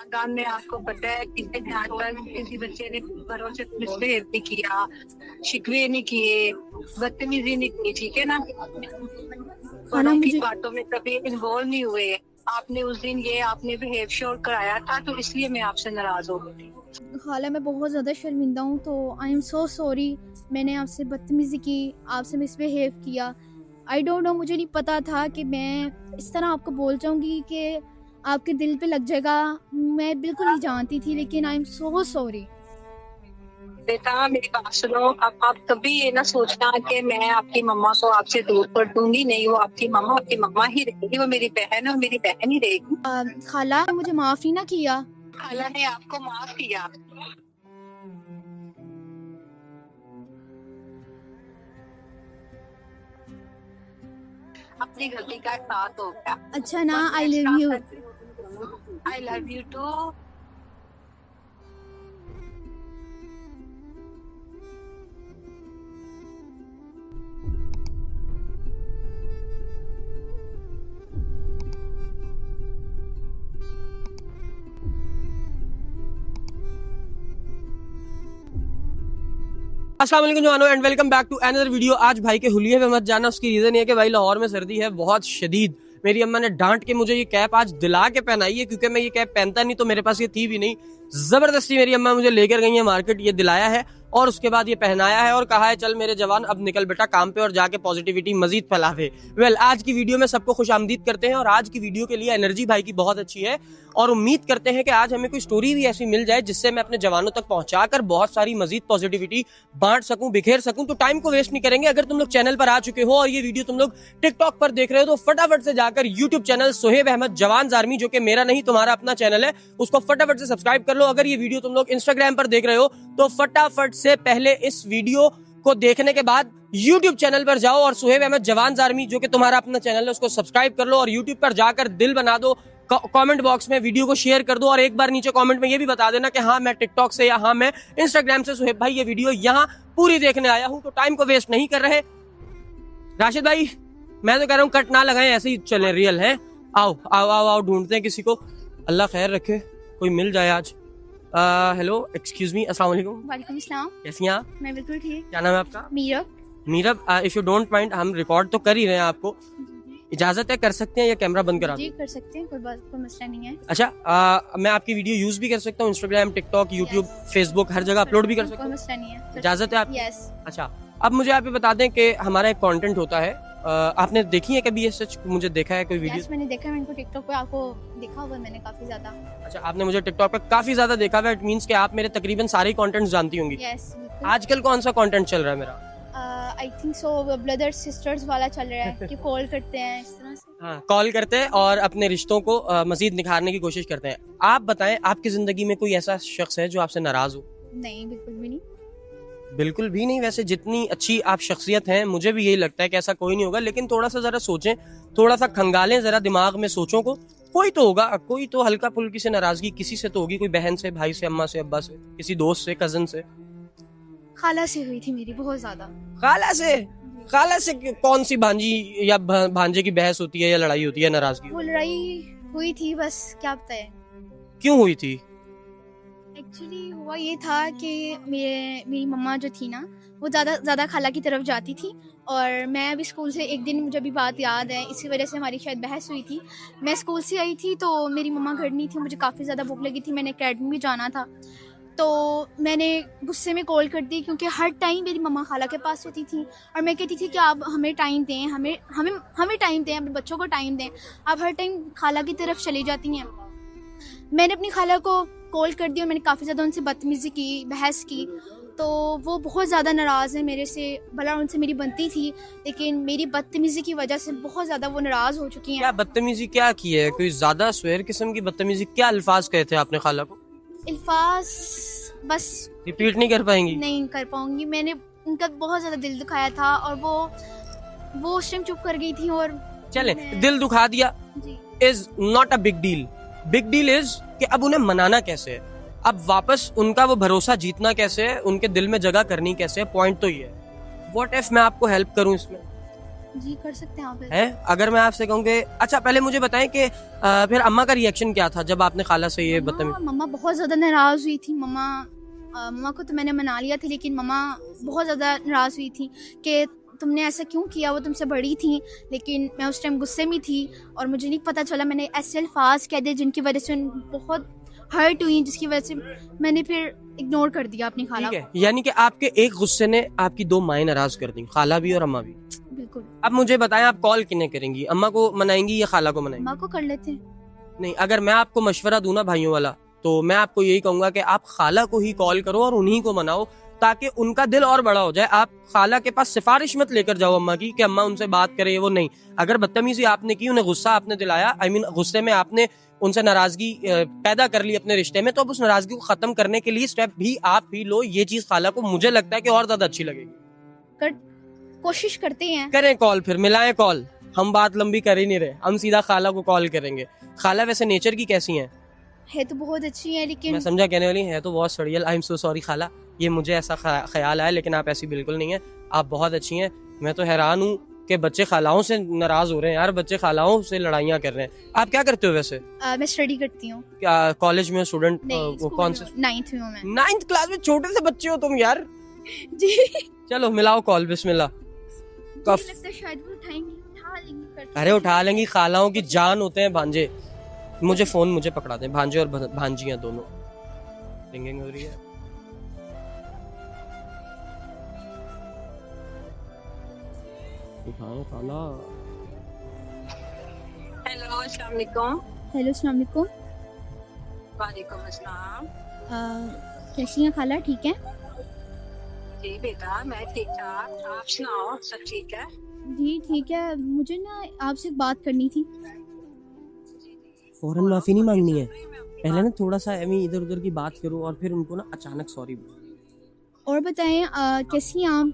खानदान में आपको पता है कितने ध्यान पर किसी बच्चे ने घरों से मिसबिहेव नहीं किया, शिकवे नहीं किए, बदतमीजी नहीं की, ठीक है ना। खाला बड़ों की मुझे बातों में कभी इन्वॉल्व नहीं हुए। आपने उस दिन ये आपने बिहेव शो कराया था, तो इसलिए मैं आपसे नाराज हो गई। खाला मैं बहुत ज़्यादा शर्मिंदा हूँ, तो आई एम सो सॉरी। मैंने आपसे बदतमीज़ी की, आपसे मिसबिहेव किया। आई डोंट नो, मुझे नहीं पता था कि मैं इस तरह आपको बोल जाऊँगी कि आपके दिल पे लग जाएगा। मैं बिल्कुल नहीं जानती थी, लेकिन आई एम सो सॉरी। बेटा मेरी बात सुनो, अब आप कभी ये ना सोचना कि मैं आपकी मम्मा को आपसे दूर कर दूंगी। नहीं, वो आपकी मम्मा ही रहेगी, वो मेरी बहन है और मेरी बहन ही रहेगी। खाला ने मुझे माफ़ ही ना किया। खाला ने आपको माफ किया। अपनी गलती का एहसास हो गया। अच्छा ना, I love you. I love you too. अस्सलाम वालेकुम जवानों and welcome back to another video. आज भाई के हुलिये पे मत जाना, उसकी रीजन ये है कि भाई लाहौर में सर्दी है बहुत शदीद। मेरी अम्मा ने डांट के मुझे ये कैप आज दिला के पहनाई है, क्योंकि मैं ये कैप पहनता नहीं, तो मेरे पास ये थी भी नहीं। जबरदस्ती मेरी अम्मा मुझे लेकर गई है मार्केट, ये दिलाया है और उसके बाद ये पहनाया है और कहा है चल मेरे जवान अब निकल बेटा काम पे और जाके पॉजिटिविटी मजीद फैलावे। वेल, आज की वीडियो में सबको खुशामदीद करते हैं और आज की वीडियो के लिए एनर्जी भाई की बहुत अच्छी है और उम्मीद करते हैं कि आज हमें कोई स्टोरी भी ऐसी मिल जाए जिससे मैं अपने जवानों तक पहुंचाकर बहुत सारी मजीद पॉजिटिविटी बांट सकूं, बिखेर सकूं। तो टाइम को वेस्ट नहीं करेंगे। अगर तुम लोग चैनल पर आ चुके हो और ये वीडियो तुम लोग टिकटॉक पर देख रहे हो तो फटाफट से जाकर यूट्यूब चैनल सोहेब अहमद जवान आर्मी, जो कि मेरा नहीं तुम्हारा अपना चैनल है, उसको फटाफट से सब्सक्राइब कर लो। अगर ये वीडियो तुम लोग इंस्टाग्राम पर देख रहे हो तो फटाफट से पहले इस वीडियो को देखने के बाद YouTube चैनल पर जाओ और सोहेब अहमद जवान आर्मी, जो कि तुम्हारा अपना चैनल है, उसको सब्सक्राइब कर लो और YouTube पर जाकर दिल बना दो। कमेंट बॉक्स में वीडियो को शेयर कर दो और एक बार नीचे कमेंट में ये भी बता देना कि हाँ मैं टिकटॉक से या हाँ मैं इंस्टाग्राम से सोहेब भाई ये वीडियो यहाँ पूरी देखने आया हूँ। तो टाइम को वेस्ट नहीं कर रहे। राशिद भाई, मैं तो कह रहा हूँ कट ना लगाएं, ऐसे ही चले रियल है। आओ आओ आओ आओ, ढूंढते हैं किसी को, अल्लाह खैर रखे, कोई मिल जाए आज। हेलो, एक्सक्यूज मी, अस्सलाम वालेकुम। वालेकुम सलाम। कैसी हैं आप? मैं बिल्कुल ठीक। क्या नाम है आपका? Meerab. Meerab, if you don't mind, हम रिकॉर्ड तो कर ही रहे हैं, आपको इजाजत है, कर सकते हैं या कैमरा बंद करा जी दूं? कर सकते हैं, कोई मसला नहीं है। अच्छा, मैं आपकी वीडियो यूज भी कर सकता हूँ इंस्टाग्राम, टिकटॉक, यूट्यूब, फेसबुक, हर जगह अपलोड भी कर सकता कोई हूँ? मसला नहीं है। इजाजत है आपकी? यस। अच्छा, अब मुझे आप ये बता दें कि हमारा एक कंटेंट होता है, आपने देखी है कभी ये सच? मुझे देखा है कोई वीडियो? यस, मैंने देखा है, मैंने टिकटॉक पे आपको देखा हुआ है मैंने काफी ज्यादा। अच्छा, आपने मुझे टिकटॉक पे काफी ज्यादा देखा हुआ है, इट मींस कि आप मेरे तकरीबन सारे कंटेंट्स जानती होंगी। यस। आजकल कौन सा कंटेंट चल रहा है मेरा? I think so brothers sisters वाला चल रहा है कि कॉल करते हैं इस तरह से। हाँ, कॉल करते हैं और अपने रिश्तों को मजीद निखारने की कोशिश करते हैं। आप बताएं, आपकी जिंदगी में कोई ऐसा शख्स है जो आपसे नाराज हो? नहीं, बिल्कुल भी नहीं। बिल्कुल भी नहीं। वैसे जितनी अच्छी आप शख्सियत हैं, मुझे भी यही लगता है कि ऐसा कोई नहीं होगा, लेकिन थोड़ा सा जरा सोचें, थोड़ा सा खंगालें जरा दिमाग में सोचों को। कोई तो होगा, कोई तो हल्का फुल्की से नाराजगी किसी से तो होगी, कोई बहन से, भाई से, अम्मा से, अब्बा से, किसी दोस्त से, कजन से। खाला से हुई थी मेरी बहुत ज्यादा। खाला से? खाला से कौन सी भांजी या भांजे की बहस होती है या लड़ाई होती है, नाराजगी? वो लड़ाई हुई थी, बस क्या बताए। क्यों हुई थी? एक्चुअली हुआ ये था कि मेरी मम्मा जो थी ना, वो ज़्यादा खाला की तरफ जाती थी और मैं अभी स्कूल से एक दिन, मुझे अभी बात याद है, इसी वजह से हमारी शायद बहस हुई थी। मैं स्कूल से आई थी तो मेरी मम्मा घर नहीं थी, मुझे काफ़ी ज़्यादा भूख लगी थी, मैंने अकेडमी भी जाना था, तो मैंने गुस्से में कॉल कर दी, क्योंकि हर टाइम मेरी मम्मा खाला के पास होती थी और मैं कहती थी कि आप हमें टाइम दें, हमें टाइम दें, अपने बच्चों को टाइम दें, आप हर टाइम खाला की तरफ चली जाती हैं। मैंने अपनी खाला को कॉल कर दी और मैंने काफ़ी ज़्यादा उनसे बदतमीज़ी की, बहस की, तो वो बहुत ज़्यादा नाराज़ है मेरे से। भला उनसे मेरी बनती थी, लेकिन मेरी बदतमीज़ी की वजह से बहुत ज़्यादा वो नाराज़ हो चुकी हैं। क्या बदतमीजी क्या की है? कोई ज्यादा स्वेर किस्म की बदतमीजी? क्या अल्फाज कहे थे आपने खाला को? अल्फाज बस रिपीट नहीं कर पाएंगी? नहीं कर पाऊंगी। मैंने उनका बहुत ज़्यादा दिल दुखाया था और वो उस टाइम चुप कर गई थी। और चले, दिल दुखा दिया जी, is not a big deal. Big deal is कि अब उन्हें मनाना कैसे है, अब वापस उनका वो भरोसा जीतना कैसे है, उनके दिल में जगह करनी कैसे है। पॉइंट तो ये है। व्हाट इफ मैं आपको हेल्प करूं इसमें? जी कर सकते हैं आप। है अगर मैं आपसे कहूँ कि अच्छा पहले मुझे बताएं कि फिर अम्मा का रिएक्शन क्या था जब आपने खाला से ये बदतमीज मम्मा बहुत ज़्यादा नाराज़ हुई थी। मम्मा को तो मैंने मना लिया था, लेकिन मम्मा बहुत ज़्यादा नाराज़ हुई थी कि तुमने ऐसा क्यों किया, वो तुमसे बड़ी थी। लेकिन मैं उस टाइम गुस्से में थी और मुझे नहीं पता चला, मैंने ऐसे अल्फाज कह दिए जिनकी वजह से बहुत हर्ट हुई, जिसकी वजह से मैंने फिर इग्नोर कर दिया अपनी खाला ठीक है, को। यानी कि आपके एक गुस्से ने आपकी दो माएं नाराज कर दी, खाला भी और अम्मा भी। बिल्कुल। अब मुझे बताएं आप कॉल किन्हें करेंगी, अम्मा को मनाएंगी या खाला को मनाएंगी? अम्मा को कर लेते हैं। नहीं, अगर मैं आपको मशवरा दूं ना भाइयों वाला, तो मैं आपको यही कहूंगा कि आप खाला को ही कॉल करो और उन्हीं को मनाओ, ताकि उनका दिल और बड़ा हो जाए। आप खाला के पास सिफारिश मत लेकर जाओ अम्मा की कि अम्मा उनसे बात करे, वो नहीं। अगर बदतमीजी आपने की, उन्हें गुस्सा आपने दिलाया, आई मीन गुस्से में आपने उनसे नाराजगी पैदा कर ली अपने रिश्ते में, तो अब उस नाराजगी को खत्म करने के लिए स्टेप भी आप ही लो। ये चीज खाला को मुझे लगता है कि और ज्यादा अच्छी लगेगी। कोशिश करते हैं। करें कॉल, फिर मिलाएं कॉल। हम बात लंबी कर ही नहीं रहे, हम सीधा खाला को कॉल करेंगे। खाला वैसे नेचर की कैसी हैं? है तो बहुत अच्छी है, लेकिन मैं समझा कहने वाली है तो बहुत सड़ियल। आई एम सो सॉरी खाला, ये मुझे ऐसा ख्याल आया, लेकिन आप ऐसी बिल्कुल नहीं है, आप बहुत अच्छी हैं। मैं तो हैरान हूँ कि बच्चे खालाओं से नाराज हो रहे हैं यार, बच्चे खालाओं से लड़ाइयाँ कर रहे हैं। आप क्या करते हो वैसे? मैं स्टडी करती हूँ। क्या कॉलेज में स्टूडेंट? कौन से? 9th में हूँ मैं। 9th क्लास में? छोटे से बच्चे हो तुम यार। जी चलो मिलाओ कॉल, बिस्मिल्लाह। मुझे लगता है शायद वो उठाएंगी, उठा लेंगी। अरे उठा लेंगी, खालाओं की जान होते हैं भांजे। मुझे फोन मुझे पकड़ा दें, भांजे और भांजियां दोनों। रिंगिंग हो रही है। उठाओ खाला। हेलो, अस्सलाम वालेकुम। हेलो, अस्सलाम वालेकुम। वालेकुम अस्सलाम। कैसी हैं खाला, ठीक है? जी बेटा, मैं ठीक ठाक, आप सुनाओ, सब ठीक है? जी ठीक है। मुझे ना आपसे एक बात करनी थी। फौरन माफी नहीं मांगनी है, पहले ना थोड़ा सा इधर उधर की बात करो और फिर उनको ना अचानक सॉरी बोलो। और बताएं कैसी हैं आप?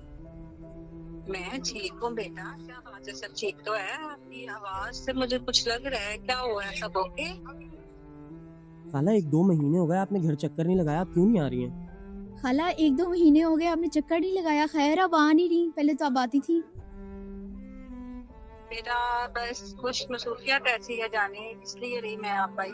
मैं ठीक हूँ बेटा, क्या बात है, सब ठीक तो है? आपकी आवाज से मुझे कुछ लग रहा है, क्या हुआ है? सब ओके? खाला 1-2 महीने हो गए आपने घर चक्कर नहीं लगाया, आप क्यों नहीं आ रही हैं? खाला 1-2 महीने हो गए आपने चक्कर नहीं लगाया। खैर अब आ नहीं रही, पहले तो आप आती थी। बेटा बस कुछ मसरूफियत ऐसी है जाने, इसलिए रही मैं आप आई।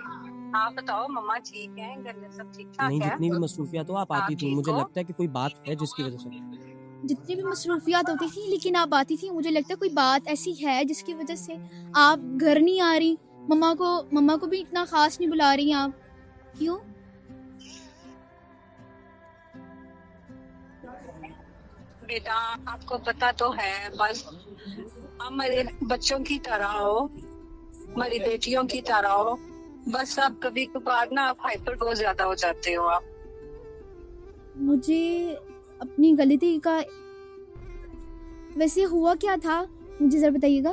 आप बताओ, मम्मा ठीक है, घर में सब ठीक ठाक नहीं, है? जितनी भी मसरूफियत हो आप आती थी। मुझे लगता है कि कोई बात है जिसकी वजह से। जितनी भी मसरूफियात होती थी, लेकिन आप आती थी। मुझे लगता है कोई बात ऐसी है जिसकी वजह से आप घर नहीं आ रही। मम्मा को भी इतना खास नहीं बुला रही आप, क्यों? बेटा आपको पता तो है, बस हमारे बच्चों की तरह हो, हमारी बेटियों की तरह हो। बस आप कभी कभार ना आप हाइपर बहुत ज्यादा हो जाते हो आप। मुझे अपनी गलती का वैसे हुआ क्या था, मुझे जरा बताइएगा।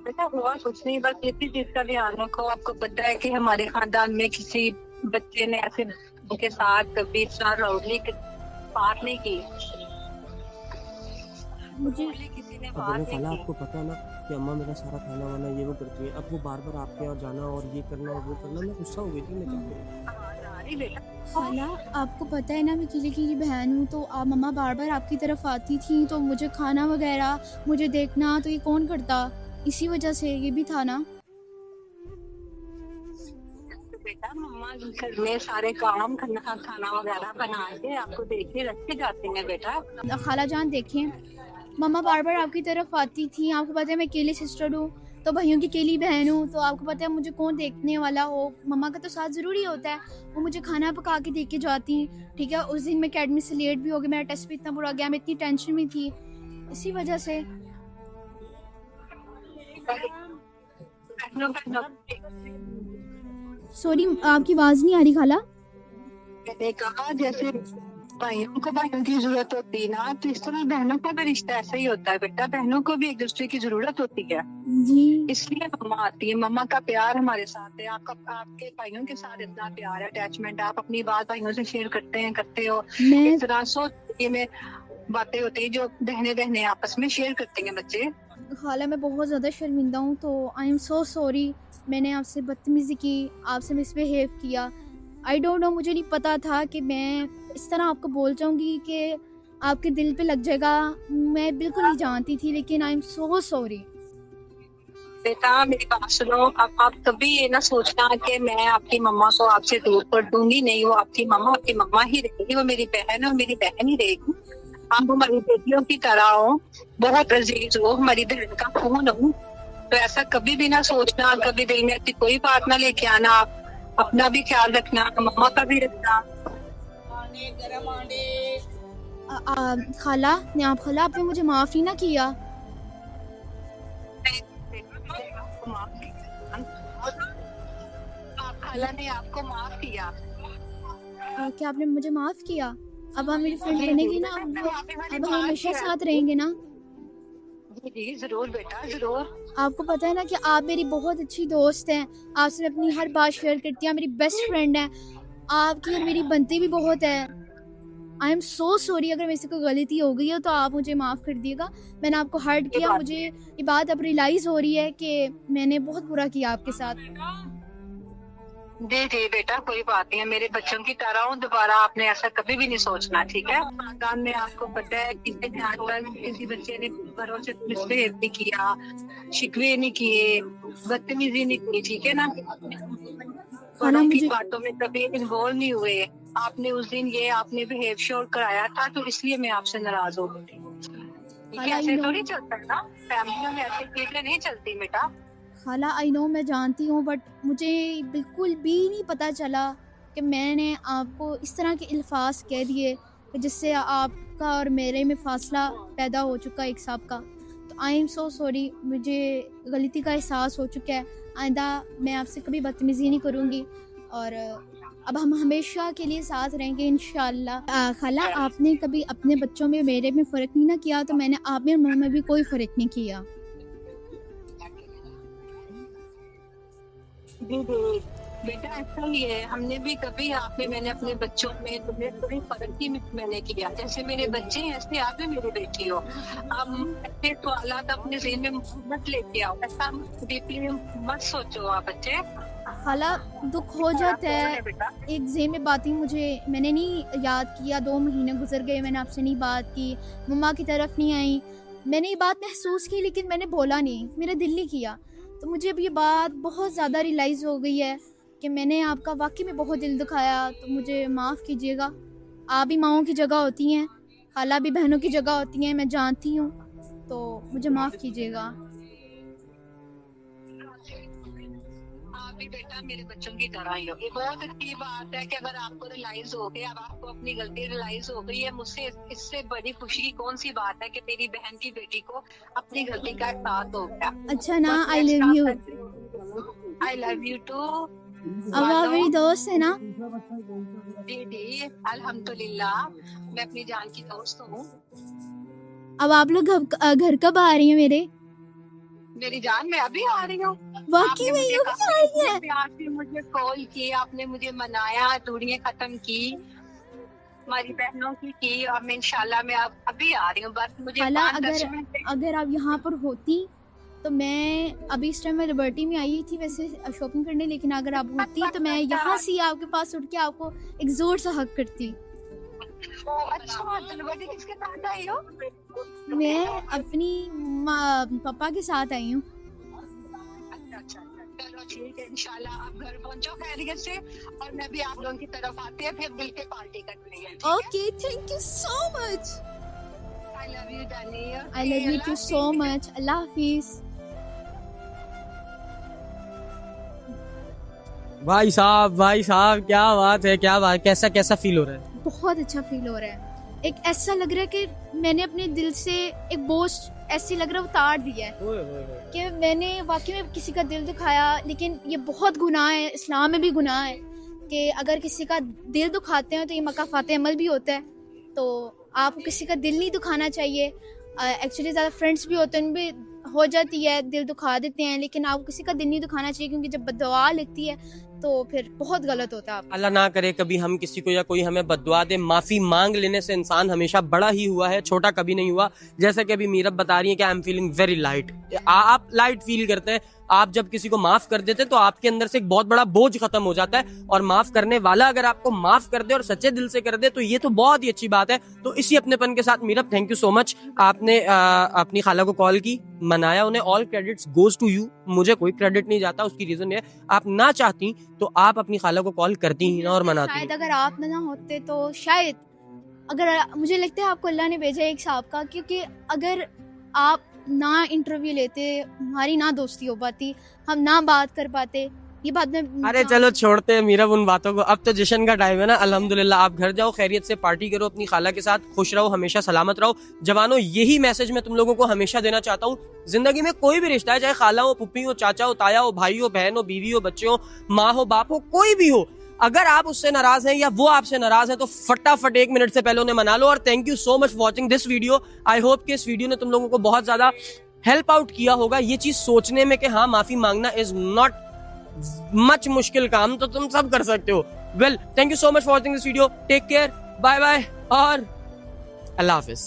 बेटा हुआ कुछ नहीं, बस इसी चीज का ध्यान रखो। आपको पता है कि हमारे खानदान में किसी बच्चे ने ऐसे उनके साथ कभी इतना राउडली बात नहीं की। मुझे किसी ने अब बात वो नहीं खाला की। आपको पता है ना कि अम्मा मेरा सारा खाना वाना ये वो करती है, अब वो बार बार आपके यहाँ जाना और ये करना और वो करना, मैं गुस्सा हो गई थी। मैं क्या करूँ? अरे बेटा खाला आपको पता है ना मैं अकेले की बहन हूँ, तो आप मम्मा बार बार आपकी तरफ आती थी, तो मुझे खाना वगैरह मुझे देखना तो ये कौन करता, इसी वजह से ये भी था ना। बेटा मम्मा घर में सारे काम खाना वगैरह बना के आपको देख के रख के जाती हैं बेटा। खाला जान देखें, मम्मा बार बार आपकी तरफ आती थी। आपको पता है मैं अकेली सिस्टर हूँ, तो भाइयों की अकेली बहन हूँ, तो आपको पता है मुझे कौन देखने वाला हो। मम्मा का तो साथ ज़रूरी होता है, वो मुझे खाना पका के दे के जाती। ठीक है, उस दिन मैं अकेडमी से लेट भी हो गई, मेरा टेस्ट भी इतना बुरा गया, मैं इतनी टेंशन में थी, इसी वजह से। सॉरी आपकी आवाज़ नहीं आ रही खाला। मैंने कहा जैसे भाइयों को भाइयों की जरूरत होती है ना, तो इस तरह बहनों का भी रिश्ता ऐसा ही होता है बेटा। बहनों को भी एक दूसरे की जरूरत होती है, जी इसलिए मम्मा आती है। मम्मा का प्यार हमारे साथ है, आपके भाइयों के साथ इतना प्यार है, अटैचमेंट। आप अपनी बात भाइयों से शेयर करते हो। मैं इस तरह सोच में बातें होती है जो बहने बहने आपस में शेयर करते हैं बच्चे। खाला मैं बहुत ज़्यादा शर्मिंदा हूँ, तो आई एम सो सॉरी। मैंने आपसे बदतमीज़ी की, आपसे मिसबिहेव किया। आई डोंट नो, मुझे नहीं पता था कि मैं इस तरह आपको बोल जाऊँगी कि आपके दिल पे लग जाएगा, मैं बिल्कुल नहीं जानती थी, लेकिन आई एम सो सॉरी। बेटा मेरी बात सुनो, अब आप कभी ये ना सोचना कि मैं आपकी मम्मा को आपसे दूर कर दूंगी। नहीं, वो आपकी मम्मा ही रहेगी, वो मेरी बहन है और मेरी बहन ही रहेगी। आप हमारी बेटियों की तरह हो, बहुत अजीज हो, हमारी बहन का खून हो। तो ऐसा कभी भी ना सोचना, कभी दिल में ऐसी कोई बात ना लेके आना। अपना भी ख्याल रखना, मम्मा का भी रखना। खाला आपने मुझे माफ ही ना किया। खाला ने आपको माफ किया। क्या आपने मुझे माफ किया? अब आप मेरी फ्रेंड बनेगी ना? अब हम हमेशा साथ रहेंगे ना? जी जरूर बेटा, जरूर। आपको पता है ना कि आप मेरी बहुत अच्छी दोस्त हैं, आपसे मैं अपनी हर बात शेयर करती हूँ, मेरी बेस्ट फ्रेंड है। आपकी और मेरी बनती भी बहुत है। आई एम सो सॉरी, अगर मेरे से कोई गलती हो गई है तो आप मुझे माफ़ कर दिएगा। मैंने आपको हर्ट किया, मुझे ये बात अब रियलाइज़ हो रही है कि मैंने बहुत बुरा किया आपके साथ। जी जी बेटा, कोई बात नहीं है, मेरे बच्चों की तरह हूँ। दोबारा आपने ऐसा कभी भी नहीं सोचना, ठीक है? खानदान में आपको पता है किसी ध्यान पर किसी बच्चे ने घरों से मिसबिहेव नहीं किया, शिकवे नहीं किए, बदतमीजी नहीं की, ठीक है ना? बड़ों की बातों में कभी इन्वॉल्व नहीं हुए। आपने उस दिन ये आपने बिहेव शो कराया था, तो इसलिए मैं आपसे नाराज हो गई। ऐसे थोड़ी चलता है ना, फैमिलियों में ऐसी चीजें नहीं चलती बेटा। खाला आई नो, मैं जानती हूँ, बट मुझे बिल्कुल भी नहीं पता चला कि मैंने आपको इस तरह के अल्फाज कह दिए जिससे आपका और मेरे में फासला पैदा हो चुका एक साहब का। तो आई एम सो सॉरी, मुझे गलती का एहसास हो चुका है। आइंदा मैं आपसे कभी बदतमीज़ी नहीं करूँगी और अब हम हमेशा के लिए साथ रहेंगे इंशाल्लाह। खाला, आपने कभी अपने बच्चों में मेरे में फ़र्क नहीं ना किया, तो मैंने आप में मुँह में भी कोई फ़र्क नहीं किया। बेटा ऐसा ही है, हमने भी कभी आपने मैंने अपने बच्चों में तुम्हें कोई फर्क ही मैंने किया। जैसे मेरे बच्चे हैं ऐसे आप भी मेरी बेटी हो। अब ऐसे सवालात अपने ज़हन में मत लेके आओ, ऐसा डीपली मत सोचो आप बच्चे। खाला, दुख हो जाता है, एक ज़हन में बात ही मैंने नहीं याद किया। 2 महीने गुजर गए, मैंने आपसे नहीं बात की, मम्मा की तरफ नहीं आई। मैंने ये बात महसूस की लेकिन मैंने बोला नहीं, मेरा दिल नहीं किया। तो मुझे अब ये बात बहुत ज़्यादा रियलाइज़ हो गई है कि मैंने आपका वाकई में बहुत दिल दुखाया। तो मुझे माफ़ कीजिएगा। आप भी माँओं की जगह होती हैं, खाला भी बहनों की जगह होती हैं, मैं जानती हूँ, तो मुझे माफ़ कीजिएगा। आप भी बेटा मेरे बच्चों की तरह ही हो। ये बहुत अच्छी बात है कि अगर आपको रियलाइज हो गया, अब आपको अपनी गलती रियलाइज हो गई है, मुझसे इससे बड़ी खुशी की कौन सी बात है कि मेरी बहन की बेटी को अपनी गलती का एहसास हो गया। अच्छा ना, I love you. I love you too. अब आप मेरी दोस्त है ना? जी जी अल्हम्दुलिल्लाह, मैं अपनी जान की दोस्त हूँ। अब आप लोग घर कब आ रही हैं मेरे? मेरी जान, मैं अभी आ रही हूँ। वाकई में यू भी आ रही है? आपने मुझे कॉल किया, आपने मुझे मनाया, दूरियां खत्म की, हमारी बहनों की और मैं इंशाल्लाह मैं अभी आ रही हूँ। बस मुझे अगर आप यहाँ पर होती तो मैं अभी इस टाइम में लिबर्टी में आई थी वैसे शॉपिंग करने, लेकिन अगर आप होती तो मैं यहाँ से आपके पास उठ के आपको एक जोर सा हक करती। अच्छा, लिबर्टी किसके साथ आई हो? मैं अपनी पापा के साथ आई हूँ। अच्छा, चलो ठीक है, इंशाल्लाह आप घर पहुँचो खैरियत से, और मैं भी आप लोगों की तरफ आती है, फिर मिल के पार्टी करनी है। Okay, thank you so much. I love you darling. I love you too so much. अल्लाह हाफिज। भाई साहब क्या बात है, क्या बात, कैसा फील हो रहा है? बहुत अच्छा फील हो रहा है। एक ऐसा लग रहा है कि मैंने अपने दिल से एक बोझ ऐसे लग रहा है उतार दिया है कि मैंने वाकई में किसी का दिल दुखाया। लेकिन ये बहुत गुनाह है, इस्लाम में भी गुनाह है कि अगर किसी का दिल दुखाते हैं तो ये मकाफात अमल भी होता है। तो आपको किसी का दिल नहीं दुखाना चाहिए। एक्चुअली ज़्यादा फ्रेंड्स भी होते हैं, उनमें हो जाती है, दिल दुखा देते हैं, लेकिन आपको किसी का दिल नहीं दुखाना चाहिए, क्योंकि जब बद्दुआ लगती है तो फिर बहुत गलत होता है। अल्लाह ना करे कभी हम किसी को या कोई हमें बद्दुआ दे। माफ़ी मांग लेने से इंसान हमेशा बड़ा ही हुआ है, छोटा कभी नहीं हुआ। जैसा कि अभी मीरब बता रही है कि I am feeling very light. आप लाइट फील करते हैं, आप जब किसी को माफ कर देते तो आपके अंदर से एक बहुत बड़ा बोझ खत्म हो जाता है, और माफ करने वाला अगर आपको माफ कर दे और सच्चे दिल से कर दे तो ये तो बहुत ही अच्छी बात है। तो इसी अपनेपन के साथ Meerab, thank you so much, आपने अपनी खाला को कॉल की, मनाया उन्हें, all credits goes to you, मुझे कोई क्रेडिट नहीं जाता। उसकी रीजन है आप ना चाहती तो आप अपनी खाला को कॉल करती ही ना और मनाती। शायद अगर आप ना होते तो शायद, अगर मुझे लगता है आपको अल्लाह ने भेजा एक हिसाब का, क्योंकि अगर आप ना इंटरव्यू लेते, हमारी ना दोस्ती हो पाती, हम ना बात कर पाते, ये बात में। अरे चलो छोड़ते हैं मीरब उन बातों को, अब तो जश्न का टाइम है ना। अल्हम्दुलिल्लाह आप घर जाओ, खैरियत से पार्टी करो अपनी खाला के साथ, खुश रहो, हमेशा सलामत रहो। जवानों, यही मैसेज मैं तुम लोगों को हमेशा देना चाहता हूँ। जिंदगी में कोई भी रिश्ता है, चाहे खाला हो, पुप्पी हो, चाचा हो, ताया हो, भाई हो, बहन हो, बीवी हो, बच्चे हो, माँ हो, बाप हो, कोई भी हो, अगर आप उससे नाराज हैं या वो आपसे नाराज है तो फटाफट 1 मिनट से पहले उन्हें मना लो। और thank you so much watching this video. I hope कि इस वीडियो ने तुम लोगों को बहुत ज्यादा हेल्प आउट किया होगा ये चीज सोचने में कि हाँ, माफी मांगना इज नॉट मच मुश्किल काम, तो तुम सब कर सकते हो। Well, thank you so much for watching this video, take care, bye bye और अल्लाह हाफिज।